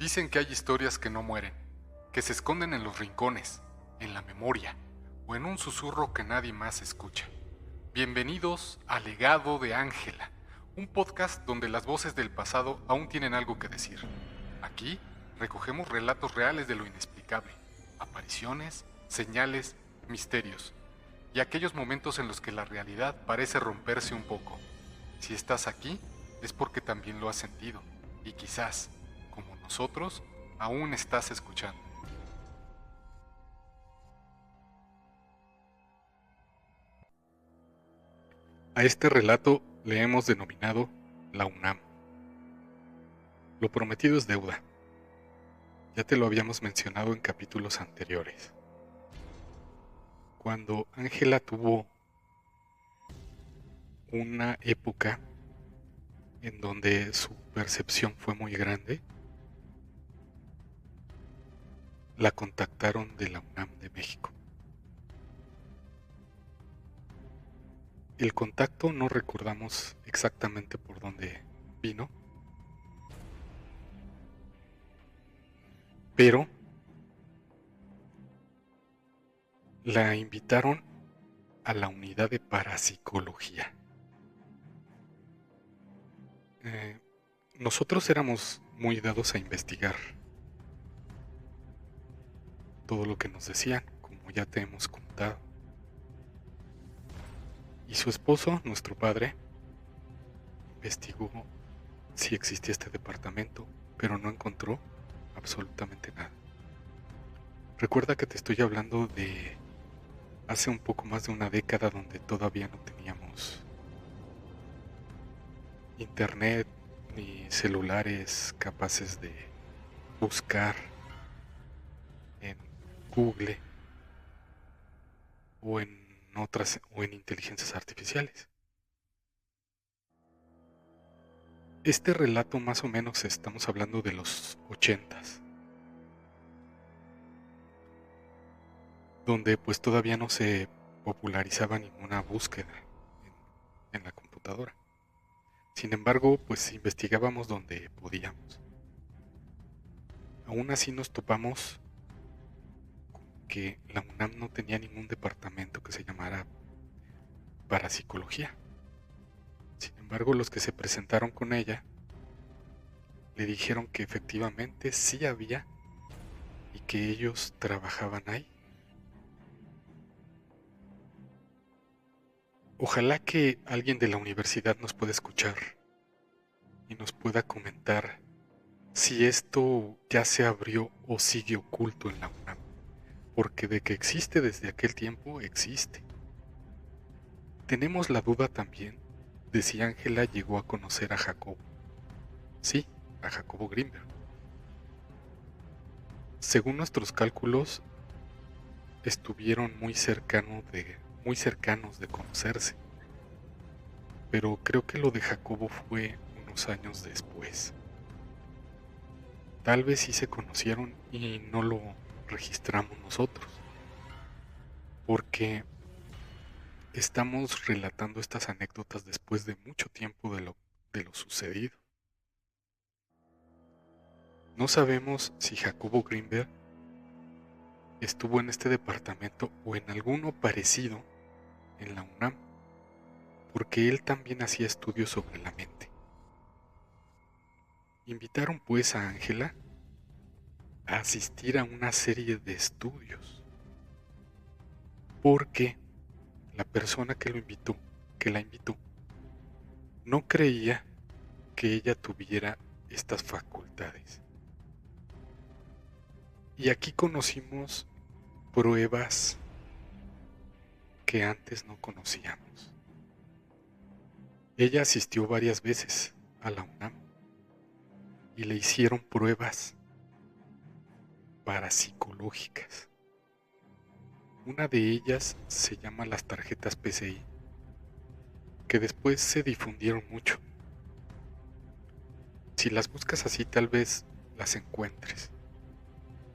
Dicen que hay historias que no mueren, que se esconden en los rincones, en la memoria o en un susurro que nadie más escucha. Bienvenidos a Legado de Ángela, un podcast donde las voces del pasado aún tienen algo que decir. Aquí recogemos relatos reales de lo inexplicable, apariciones, señales, misterios y aquellos momentos en los que la realidad parece romperse un poco. Si estás aquí, es porque también lo has sentido y quizás, como nosotros, aún estás escuchando. A este relato le hemos denominado la UNAM. Lo prometido es deuda. Ya te lo habíamos mencionado en capítulos anteriores. Cuando Ángela tuvo una época en donde su percepción fue muy grande, la contactaron de la UNAM de México. El contacto no recordamos exactamente por dónde vino, pero la invitaron a la unidad de parapsicología. Nosotros éramos muy dados a investigar todo lo que nos decían, como ya te hemos contado. Y su esposo, nuestro padre, investigó si existía este departamento, pero no encontró absolutamente nada. Recuerda que te estoy hablando de hace un poco más de una década donde todavía no teníamos internet ni celulares capaces de buscar en Google o en inteligencias artificiales. Este relato más o menos estamos hablando de los 80s, donde pues todavía no se popularizaba ninguna búsqueda en la computadora. Sin embargo, pues investigábamos donde podíamos. Aún así nos topamos con que la UNAM no tenía ningún departamento que se llamara parapsicología. Sin embargo, los que se presentaron con ella le dijeron que efectivamente sí había y que ellos trabajaban ahí. Ojalá que alguien de la universidad nos pueda escuchar y nos pueda comentar si esto ya se abrió o sigue oculto en la UNAM, porque de que existe desde aquel tiempo, existe. Tenemos la duda también de si Ángela llegó a conocer a Jacobo. Sí, a Jacobo Grinberg. Según nuestros cálculos, estuvieron muy cercanos de conocerse, pero creo que lo de Jacobo fue unos años después. Tal vez sí se conocieron y no lo registramos nosotros, porque estamos relatando estas anécdotas después de mucho tiempo de lo sucedido. No sabemos si Jacobo Grinberg estuvo en este departamento o en alguno parecido en la UNAM, porque él también hacía estudios sobre la mente. Invitaron pues a Ángela a asistir a una serie de estudios, porque la persona que la invitó, no creía que ella tuviera estas facultades. Y aquí conocimos pruebas que antes no conocíamos. Ella asistió varias veces a la UNAM y le hicieron pruebas parapsicológicas. Una de ellas se llama las tarjetas PCI, que después se difundieron mucho. Si las buscas así, tal vez las encuentres.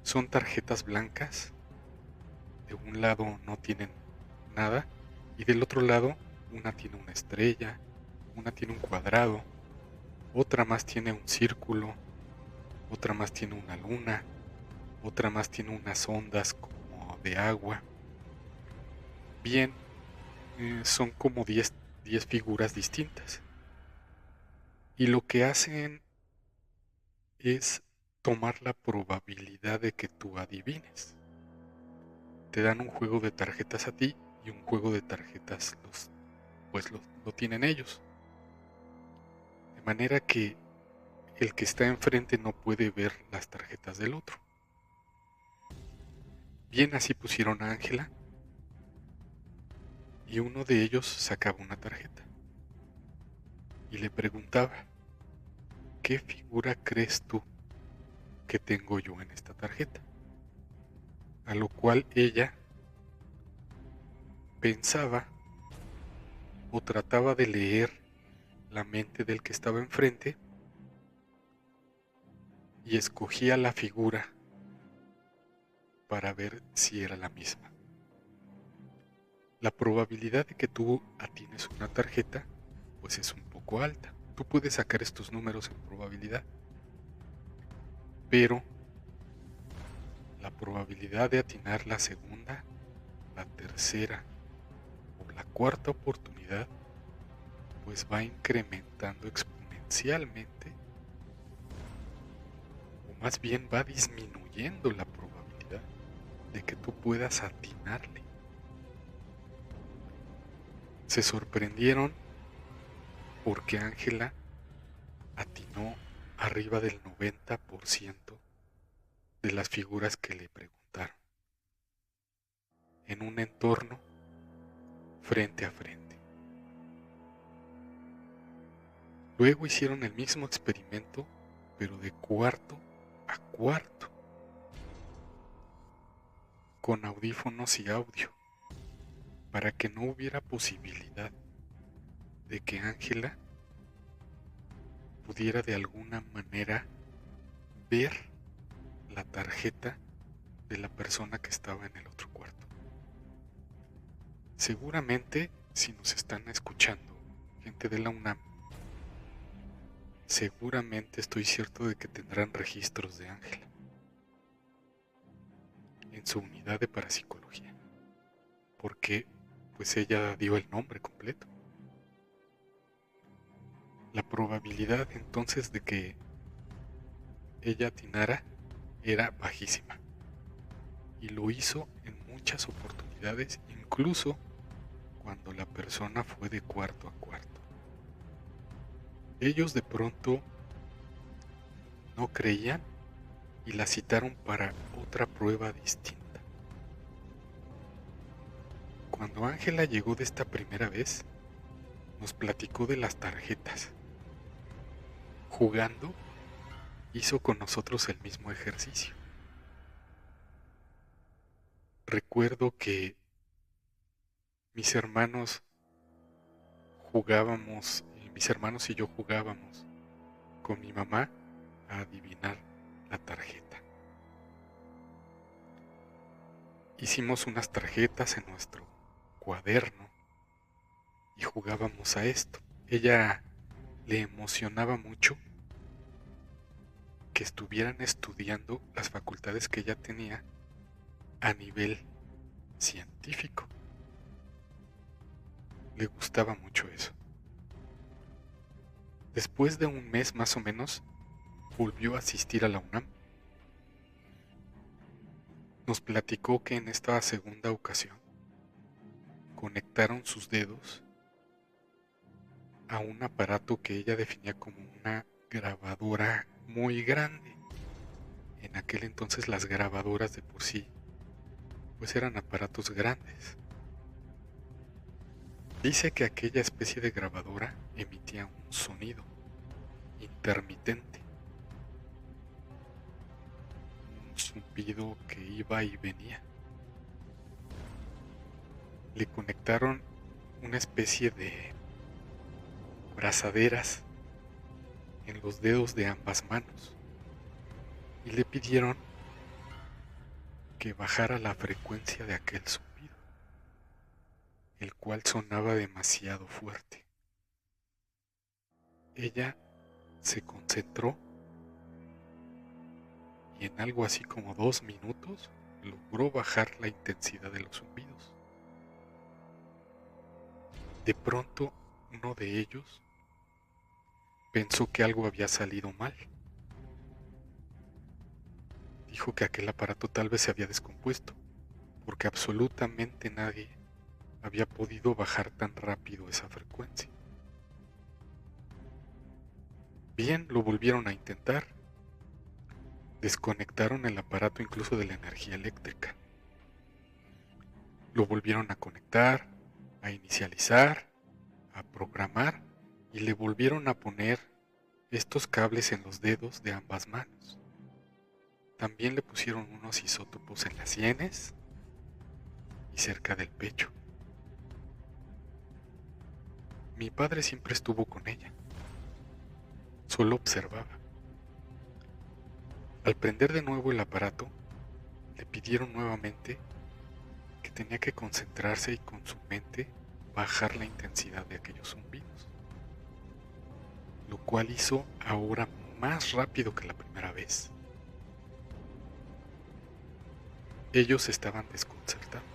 Son tarjetas blancas, de un lado no tienen nada y del otro lado una tiene una estrella, una tiene un cuadrado, otra más tiene un círculo, otra más tiene una luna, otra más tiene unas ondas como de agua. Bien, son como 10 figuras distintas. Y lo que hacen es tomar la probabilidad de que tú adivines. Te dan un juego de tarjetas a ti y un juego de tarjetas lo tienen ellos. De manera que el que está enfrente no puede ver las tarjetas del otro. Bien, así pusieron a Ángela y uno de ellos sacaba una tarjeta y le preguntaba: ¿qué figura crees tú que tengo yo en esta tarjeta? A lo cual ella pensaba o trataba de leer la mente del que estaba enfrente y escogía la figura para ver si era la misma. La probabilidad de que tú atines una tarjeta pues es un poco alta. Tú puedes sacar estos números en probabilidad, pero la probabilidad de atinar la segunda, la tercera o la cuarta oportunidad pues va incrementando exponencialmente, o más bien va disminuyendo la probabilidad de que tú puedas atinarle. Se sorprendieron porque Ángela atinó arriba del 90% de las figuras que le preguntaron, en un entorno frente a frente. Luego hicieron el mismo experimento, pero de cuarto a cuarto, con audífonos y audio, para que no hubiera posibilidad de que Ángela pudiera de alguna manera ver la tarjeta de la persona que estaba en el otro cuarto. Seguramente, si nos están escuchando gente de la UNAM, seguramente estoy cierto de que tendrán registros de Ángela en su unidad de parapsicología, porque pues ella dio el nombre completo. La probabilidad entonces de que ella atinara era bajísima, y lo hizo en muchas oportunidades, incluso cuando la persona fue de cuarto a cuarto. Ellos de pronto no creían y la citaron para otra prueba distinta. Cuando Ángela llegó de esta primera vez, nos platicó de las tarjetas. Jugando, hizo con nosotros el mismo ejercicio. Recuerdo que mis hermanos y yo jugábamos con mi mamá a adivinar la tarjeta. Hicimos unas tarjetas en nuestro cuaderno y jugábamos a esto. Ella le emocionaba mucho que estuvieran estudiando las facultades que ella tenía a nivel científico. Le gustaba mucho eso. Después de un mes más o menos, volvió a asistir a la UNAM. Nos platicó que en esta segunda ocasión conectaron sus dedos a un aparato que ella definía como una grabadora muy grande. En aquel entonces las grabadoras de por sí pues eran aparatos grandes. Dice que aquella especie de grabadora emitía un sonido intermitente, un zumbido que iba y venía. Le conectaron una especie de brazaderas en los dedos de ambas manos y le pidieron que bajara la frecuencia de aquel zumbido, el cual sonaba demasiado fuerte. Ella se concentró y en algo así como 2 minutos logró bajar la intensidad de los zumbidos. De pronto, uno de ellos pensó que algo había salido mal. Dijo que aquel aparato tal vez se había descompuesto, porque absolutamente nadie había podido bajar tan rápido esa frecuencia. Bien, lo volvieron a intentar. Desconectaron el aparato incluso de la energía eléctrica. Lo volvieron a conectar, a inicializar, a programar y le volvieron a poner estos cables en los dedos de ambas manos. También le pusieron unos isótopos en las sienes y cerca del pecho. Mi padre siempre estuvo con ella. Solo observaba. Al prender de nuevo el aparato, le pidieron nuevamente que tenía que concentrarse y con su mente bajar la intensidad de aquellos zumbidos, lo cual hizo ahora más rápido que la primera vez. Ellos estaban desconcertados.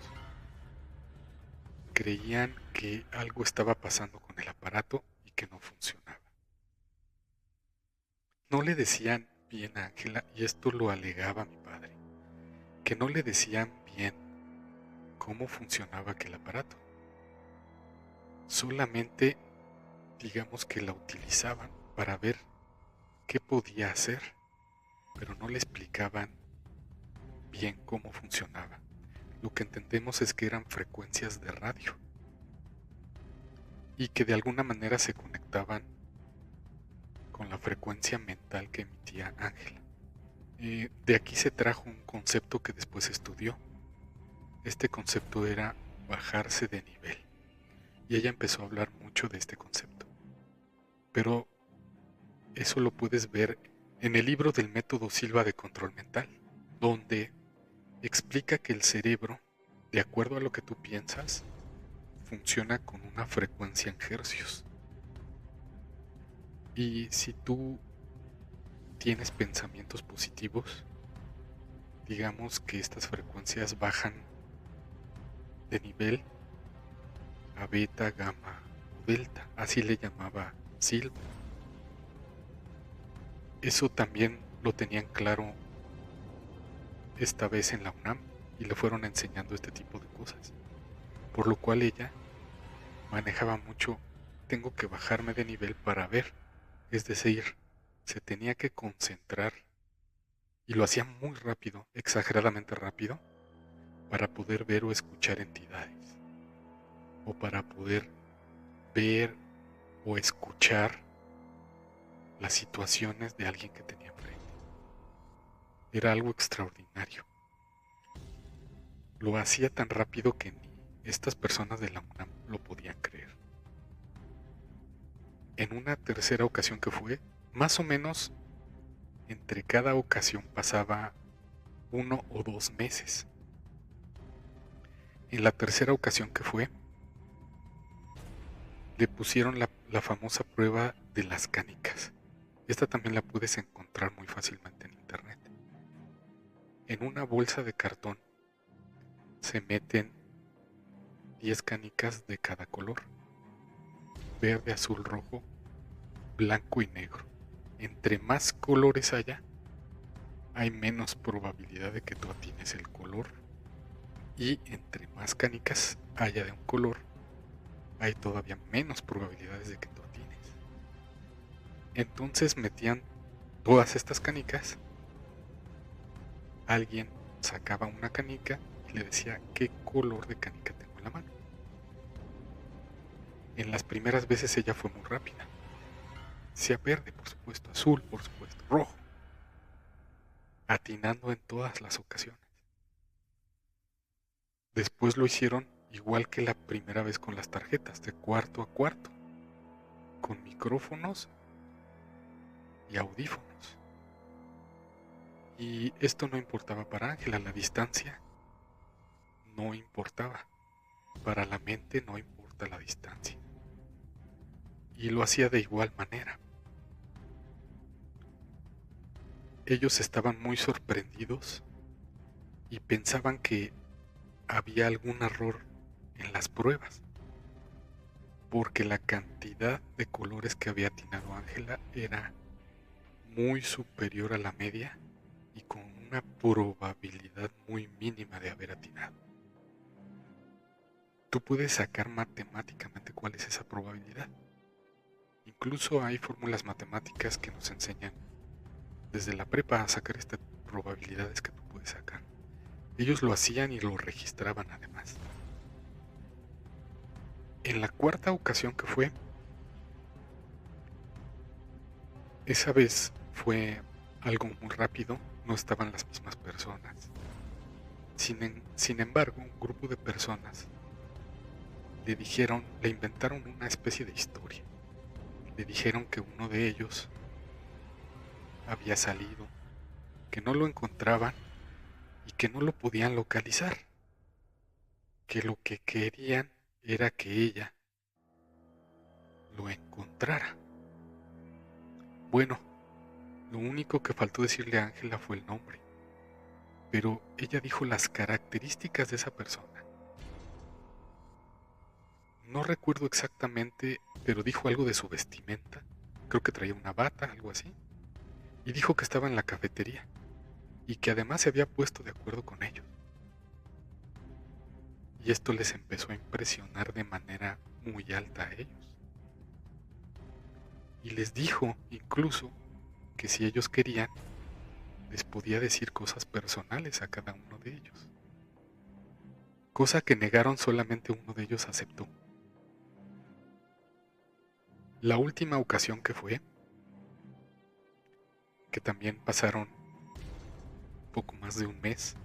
Creían que algo estaba pasando con el aparato y que no funcionaba. No le decían bien a Ángela, y esto lo alegaba mi padre, que no le decían bien cómo funcionaba aquel aparato. Solamente, digamos que la utilizaban para ver qué podía hacer, pero no le explicaban bien cómo funcionaba. Lo que entendemos es que eran frecuencias de radio y que de alguna manera se conectaban con la frecuencia mental que emitía Ángela. De aquí se trajo un concepto que después estudió. Este concepto era bajarse de nivel, y ella empezó a hablar mucho de este concepto. Pero eso lo puedes ver en el libro del método Silva de control mental, donde explica que el cerebro, de acuerdo a lo que tú piensas, funciona con una frecuencia en hercios. Y si tú tienes pensamientos positivos, digamos que estas frecuencias bajan de nivel a beta, gamma o delta, así le llamaba Silva. Eso también lo tenían claro esta vez en la UNAM y le fueron enseñando este tipo de cosas, por lo cual ella manejaba mucho, tengo que bajarme de nivel para ver, es decir, se tenía que concentrar y lo hacía muy rápido, exageradamente rápido, para poder ver o escuchar entidades, o para poder ver o escuchar las situaciones de alguien que tenía enfrente. Era algo extraordinario. Lo hacía tan rápido que ni estas personas de la UNAM lo podían creer. En una tercera ocasión que fue, más o menos entre cada ocasión pasaba 1 o 2 meses. En la tercera ocasión que fue, le pusieron la famosa prueba de las canicas. Esta también la puedes encontrar muy fácilmente en internet. En una bolsa de cartón se meten 10 canicas de cada color: verde, azul, rojo, blanco y negro. Entre más colores haya, hay menos probabilidad de que tú atines el color, y entre más canicas haya de un color, hay todavía menos probabilidades de que tú atines. Entonces metían todas estas canicas, alguien sacaba una canica y le decía qué color de canica tengo en la mano. En las primeras veces ella fue muy rápida. Sea verde, por supuesto, azul, por supuesto, rojo, atinando en todas las ocasiones. Después lo hicieron igual que la primera vez con las tarjetas, de cuarto a cuarto, con micrófonos y audífonos. Y esto no importaba para Ángela, la distancia no importaba. Para la mente no importa la distancia. Y lo hacía de igual manera. ellos estaban muy sorprendidos y pensaban que había algún error en las pruebas, porque la cantidad de colores que había atinado Ángela era muy superior a la media y con una probabilidad muy mínima de haber atinado. Tú puedes sacar matemáticamente cuál es esa probabilidad. Incluso hay fórmulas matemáticas que nos enseñan desde la prepa a sacar estas probabilidades que tú puedes sacar. Ellos lo hacían y lo registraban además. En la cuarta ocasión que fue, esa vez fue algo muy rápido, no estaban las mismas personas. Sin embargo, un grupo de personas le inventaron una especie de historia. Le dijeron que uno de ellos había salido, que no lo encontraban y que no lo podían localizar, que lo que querían era que ella lo encontrara. Bueno, lo único que faltó decirle a Ángela fue el nombre, pero ella dijo las características de esa persona. No recuerdo exactamente, pero dijo algo de su vestimenta. Creo que traía una bata, algo así. Y dijo que estaba en la cafetería y que además se había puesto de acuerdo con ellos. Y esto les empezó a impresionar de manera muy alta a ellos. Y les dijo incluso que si ellos querían, les podía decir cosas personales a cada uno de ellos. Cosa que negaron, solamente uno de ellos aceptó. La última ocasión que fue, que también pasaron poco más de un mes,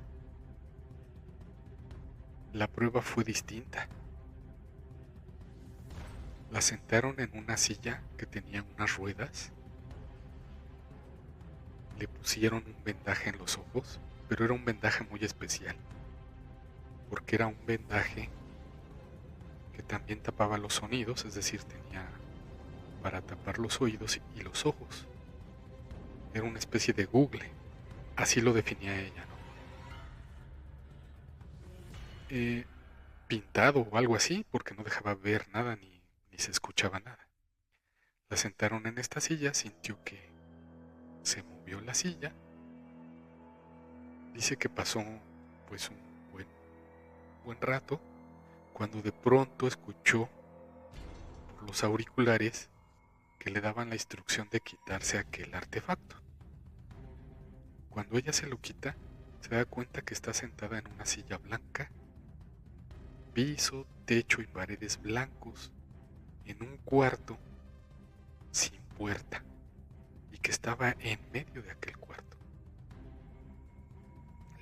la prueba fue distinta. La sentaron en una silla que tenía unas ruedas, le pusieron un vendaje en los ojos, pero era un vendaje muy especial, porque era un vendaje que también tapaba los sonidos, es decir, tenía para tapar los oídos y los ojos. Era una especie de Google, así lo definía ella, ¿no? Pintado o algo así, porque no dejaba ver nada ni se escuchaba nada. La sentaron en esta silla, sintió que se movió la silla. Dice que pasó pues un buen rato, cuando de pronto escuchó por los auriculares que le daban la instrucción de quitarse aquel artefacto. Cuando ella se lo quita, se da cuenta que está sentada en una silla blanca, piso, techo y paredes blancos, en un cuarto sin puerta, y que estaba en medio de aquel cuarto.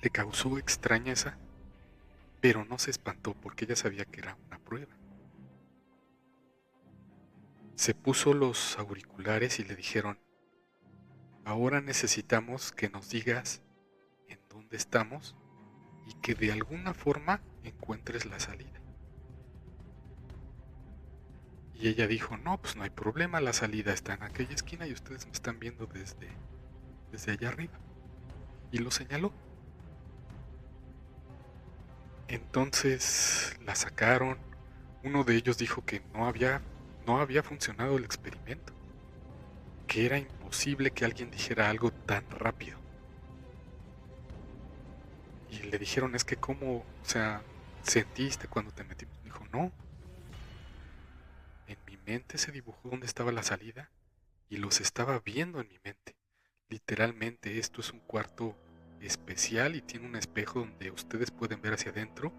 Le causó extrañeza, pero no se espantó porque ella sabía que era una prueba. Se puso los auriculares y le dijeron: ahora necesitamos que nos digas en dónde estamos y que de alguna forma encuentres la salida. Y ella dijo: no, pues no hay problema, la salida está en aquella esquina y ustedes me están viendo desde allá arriba. Y lo señaló. Entonces la sacaron. Uno de ellos dijo que no había funcionado el experimento, que era imposible que alguien dijera algo tan rápido. Y le dijeron: es que cómo, o sea, sentiste cuando te metimos. Dijo: no, en mi mente se dibujó dónde estaba la salida y los estaba viendo en mi mente. Literalmente esto es un cuarto especial y tiene un espejo donde ustedes pueden ver hacia adentro,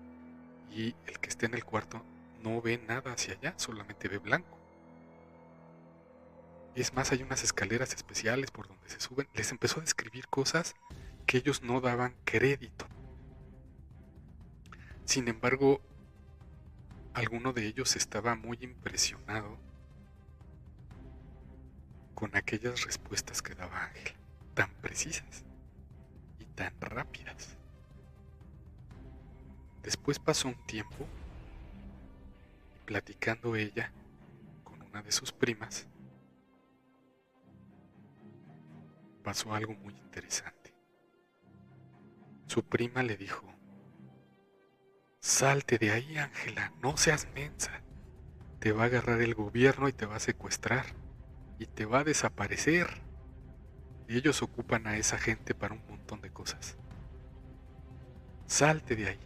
y el que esté en el cuarto no ve nada hacia allá, solamente ve blanco. Es más, hay unas escaleras especiales por donde se suben. Les empezó a describir cosas que ellos no daban crédito. Sin embargo, alguno de ellos estaba muy impresionado con aquellas respuestas que daba Ángel, tan precisas y tan rápidas. Después pasó un tiempo y, platicando ella con una de sus primas, pasó algo muy interesante. Su prima le dijo: salte de ahí, Ángela, no seas mensa. Te va a agarrar el gobierno y te va a secuestrar y te va a desaparecer. Y ellos ocupan a esa gente para un montón de cosas. Salte de ahí.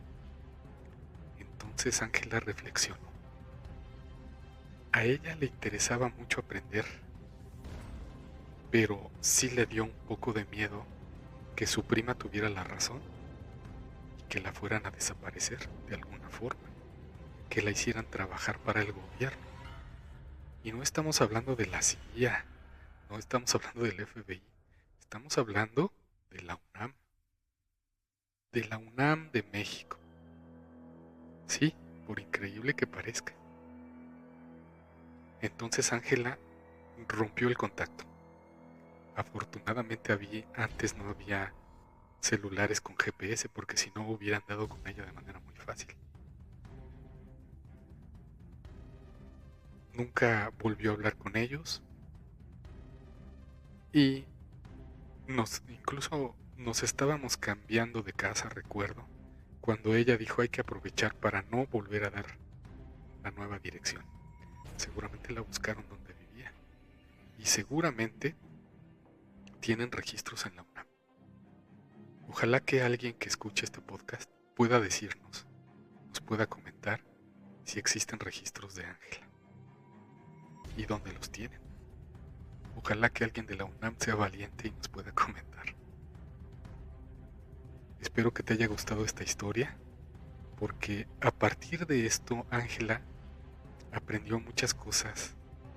Entonces Ángela reflexionó. A ella le interesaba mucho aprender, pero sí le dio un poco de miedo que su prima tuviera la razón y que la fueran a desaparecer de alguna forma, que la hicieran trabajar para el gobierno. Y no estamos hablando de la CIA, no estamos hablando del FBI, estamos hablando de la UNAM de México. Sí, por increíble que parezca. Entonces Ángela rompió el contacto. Afortunadamente antes no había celulares con GPS, porque si no hubieran dado con ella de manera muy fácil. Nunca volvió a hablar con ellos y incluso nos estábamos cambiando de casa, recuerdo, cuando ella dijo: hay que aprovechar para no volver a dar la nueva dirección. Seguramente la buscaron donde vivía y seguramente tienen registros en la UNAM. Ojalá que alguien que escuche este podcast pueda decirnos, nos pueda comentar si existen registros de Ángela y dónde los tienen. Ojalá que alguien de la UNAM sea valiente y nos pueda comentar. Espero que te haya gustado esta historia, porque a partir de esto Ángela aprendió muchas cosas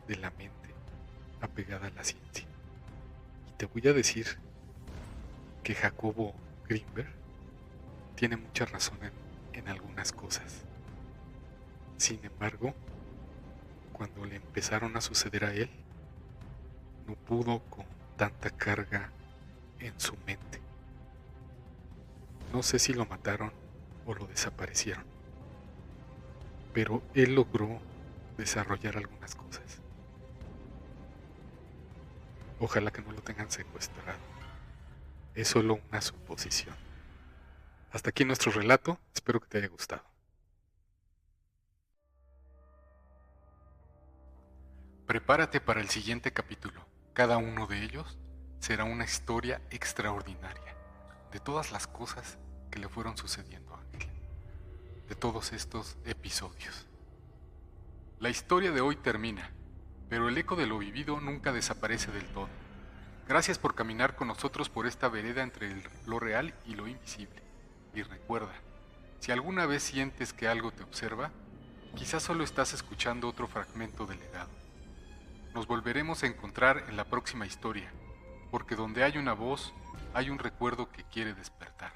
de la mente apegada a la ciencia. Y te voy a decir que Jacobo Grinberg tiene mucha razón en algunas cosas. Sin embargo, cuando le empezaron a suceder a él, no pudo con tanta carga en su mente. No sé si lo mataron o lo desaparecieron, pero él logró desarrollar algunas cosas. Ojalá que no lo tengan secuestrado. Es solo una suposición. Hasta aquí nuestro relato, espero que te haya gustado. Prepárate para el siguiente capítulo. Cada uno de ellos será una historia extraordinaria de todas las cosas que le fueron sucediendo a Ángela, de todos estos episodios. La historia de hoy termina, pero el eco de lo vivido nunca desaparece del todo. Gracias por caminar con nosotros por esta vereda entre lo real y lo invisible. Y recuerda, si alguna vez sientes que algo te observa, quizás solo estás escuchando otro fragmento del legado. Nos volveremos a encontrar en la próxima historia, porque donde hay una voz, hay un recuerdo que quiere despertar.